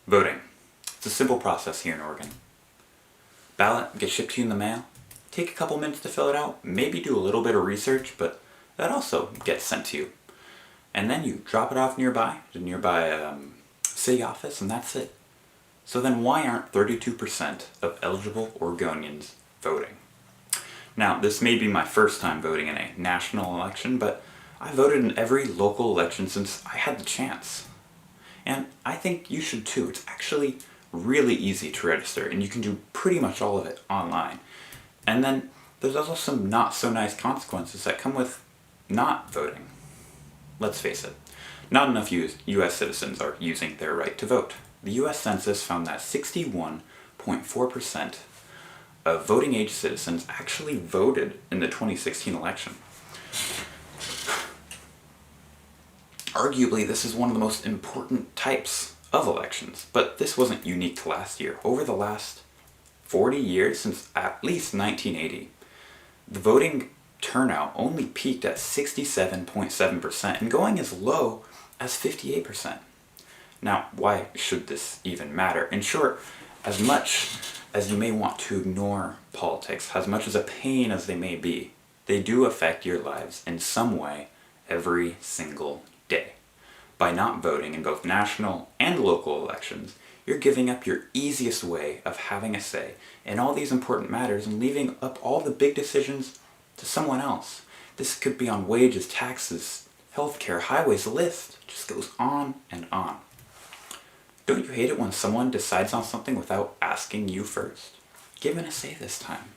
Voting. It's a simple process here in Oregon. Ballot gets shipped to you in the mail. Take a couple minutes to fill it out, maybe do a little bit of research, but that also gets sent to you. And then you drop it off nearby, to nearby city office, and that's it. So then why aren't 32% of eligible Oregonians voting? Now, this may be my first time voting in a national election, but I voted in every local election since I had the chance. And I think you should too. It's actually really easy to register, and you can do pretty much all of it online. And then there's also some not so nice consequences that come with not voting. Let's face it, not enough US citizens are using their right to vote. The US Census found that 61.4% of voting age citizens actually voted in the 2016 election. Arguably, this is one of the most important types of elections, but this wasn't unique to last year. Over the last 40 years, since at least 1980, the voting turnout only peaked at 67.7% and going as low as 58%. Now, why should this even matter? In short, as much as you may want to ignore politics, as much as a pain as they may be, they do affect your lives in some way every single day. By not voting in both national and local elections, you're giving up your easiest way of having a say in all these important matters and leaving up all the big decisions to someone else. This could be on wages, taxes, healthcare, highways, the list just goes on and on. Don't you hate it when someone decides on something without asking you first? Give it a say this time.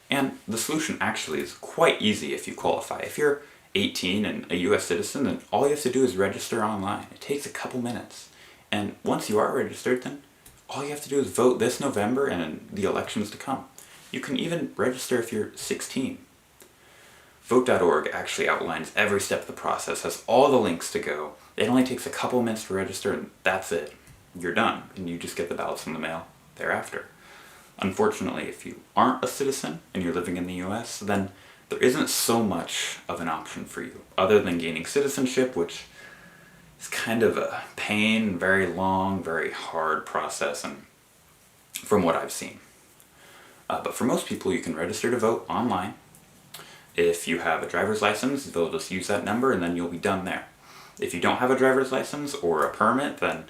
And the solution actually is quite easy if you qualify. If you're 18 and a US citizen, then all you have to do is register online. It takes a couple minutes. And once you are registered, then all you have to do is vote this November and in the elections to come. You can even register if you're 16. Vote.org actually outlines every step of the process, has all the links to go. It only takes a couple minutes to register and that's it. You're done, and you just get the ballots in the mail thereafter. Unfortunately, if you aren't a citizen and you're living in the US, then there isn't so much of an option for you, other than gaining citizenship, which is kind of a pain, very long, very hard process, and from what I've seen. But for most people, you can register to vote online. If you have a driver's license, they'll just use that number and then you'll be done there. If you don't have a driver's license or a permit, then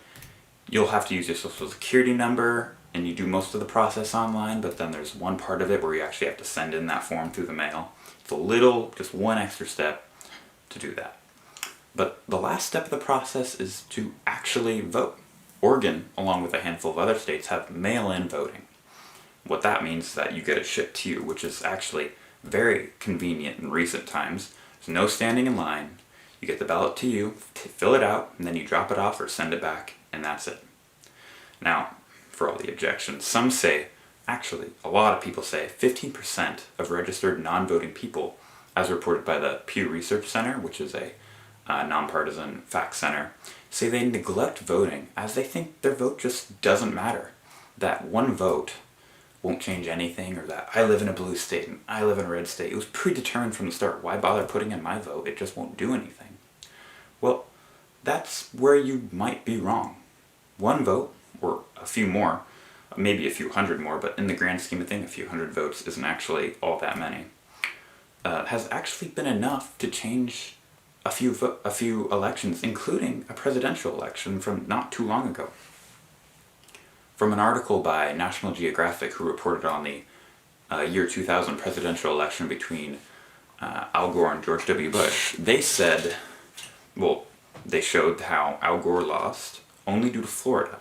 you'll have to use your social security number, and you do most of the process online, but then there's one part of it where you actually have to send in that form through the mail. It's a little, just one extra step to do that. But the last step of the process is to actually vote. Oregon, along with a handful of other states, have mail-in voting. What that means is that you get it shipped to you, which is actually very convenient in recent times. There's no standing in line. You get the ballot to you, fill it out, and then you drop it off or send it back, and that's it. Now, for all the objections, some say, actually, a lot of people say, 15% of registered non-voting people, as reported by the Pew Research Center, which is a nonpartisan fact center, say they neglect voting as they think their vote just doesn't matter. That one vote won't change anything, or that I live in a blue state and I live in a red state. It was predetermined from the start. Why bother putting in my vote? It just won't do anything. Well, that's where you might be wrong. One vote, or a few more, maybe a few hundred more, but in the grand scheme of things, a few hundred votes isn't actually all that many, has actually been enough to change a few elections, including a presidential election from not too long ago. From an article by National Geographic, who reported on the year 2000 presidential election between Al Gore and George W. Bush, they said, well, they showed how Al Gore lost only due to Florida.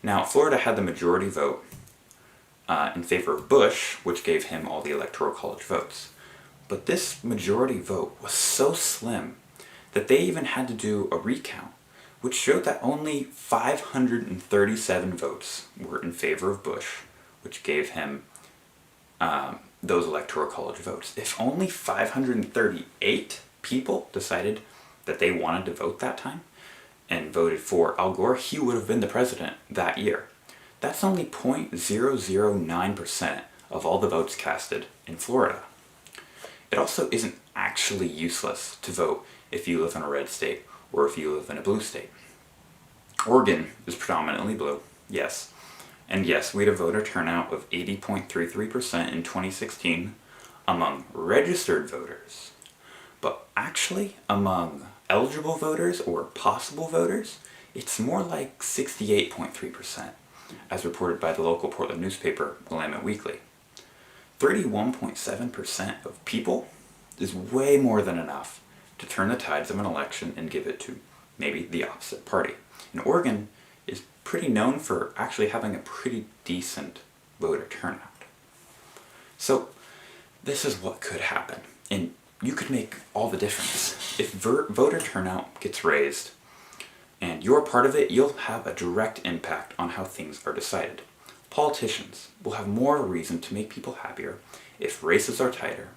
Now, Florida had the majority vote in favor of Bush, which gave him all the Electoral College votes. But this majority vote was so slim that they even had to do a recount, which showed that only 537 votes were in favor of Bush, which gave him those Electoral College votes. If only 538 people decided that they wanted to vote that time and voted for Al Gore, he would have been the president that year. That's only 0.009% of all the votes casted in Florida. It also isn't actually useless to vote if you live in a red state or if you live in a blue state. Oregon is predominantly blue, yes. And yes, we had a voter turnout of 80.33% in 2016 among registered voters. But actually, among eligible voters or possible voters, it's more like 68.3%, as reported by the local Portland newspaper, Willamette Weekly. 31.7% of people is way more than enough to turn the tides of an election and give it to maybe the opposite party. And Oregon is pretty known for actually having a pretty decent voter turnout. So this is what could happen, and you could make all the difference. If voter turnout gets raised and you're part of it, you'll have a direct impact on how things are decided. Politicians will have more reason to make people happier if races are tighter,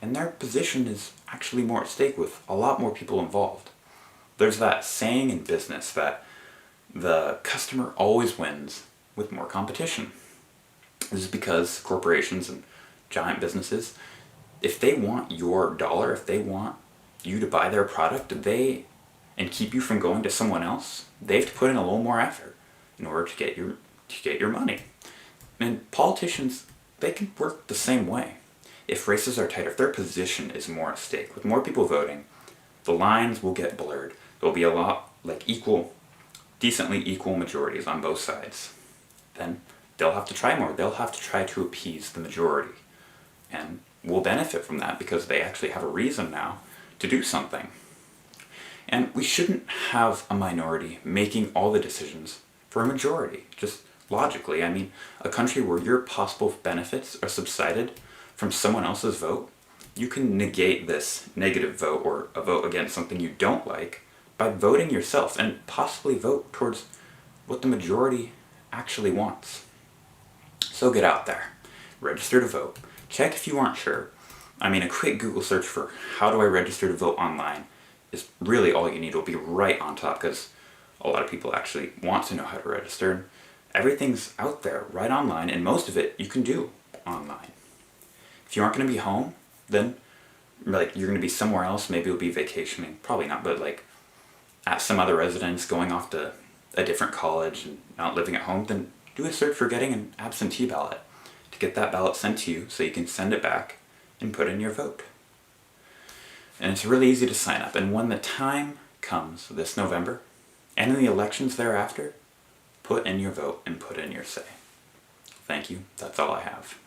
and their position is actually more at stake with a lot more people involved. There's that saying in business that the customer always wins with more competition. This is because corporations and giant businesses, if they want your dollar, if they want you to buy their product, and keep you from going to someone else, they have to put in a little more effort in order to get your money. And politicians, they can work the same way. If races are tighter, if their position is more at stake, with more people voting, the lines will get blurred. There'll be a lot like decently equal majorities on both sides. Then they'll have to try more. They'll have to try to appease the majority. And we'll benefit from that because they actually have a reason now to do something. And we shouldn't have a minority making all the decisions for a majority, just logically. I mean, a country where your possible benefits are subsided from someone else's vote, you can negate this negative vote or a vote against something you don't like by voting yourself and possibly vote towards what the majority actually wants. So get out there, register to vote, check if you aren't sure. I mean, a quick Google search for how do I register to vote online is really all you need. Will be right on top because a lot of people actually want to know how to register. Everything's out there right online, and most of it you can do online. If you aren't going to be home, then like you're going to be somewhere else. Maybe you'll be vacationing, probably not, but like at some other residence, going off to a different college and not living at home, then do a search for getting an absentee ballot to get that ballot sent to you so you can send it back and put in your vote. And it's really easy to sign up, and when the time comes this November and in the elections thereafter, put in your vote and put in your say. Thank you. That's all I have.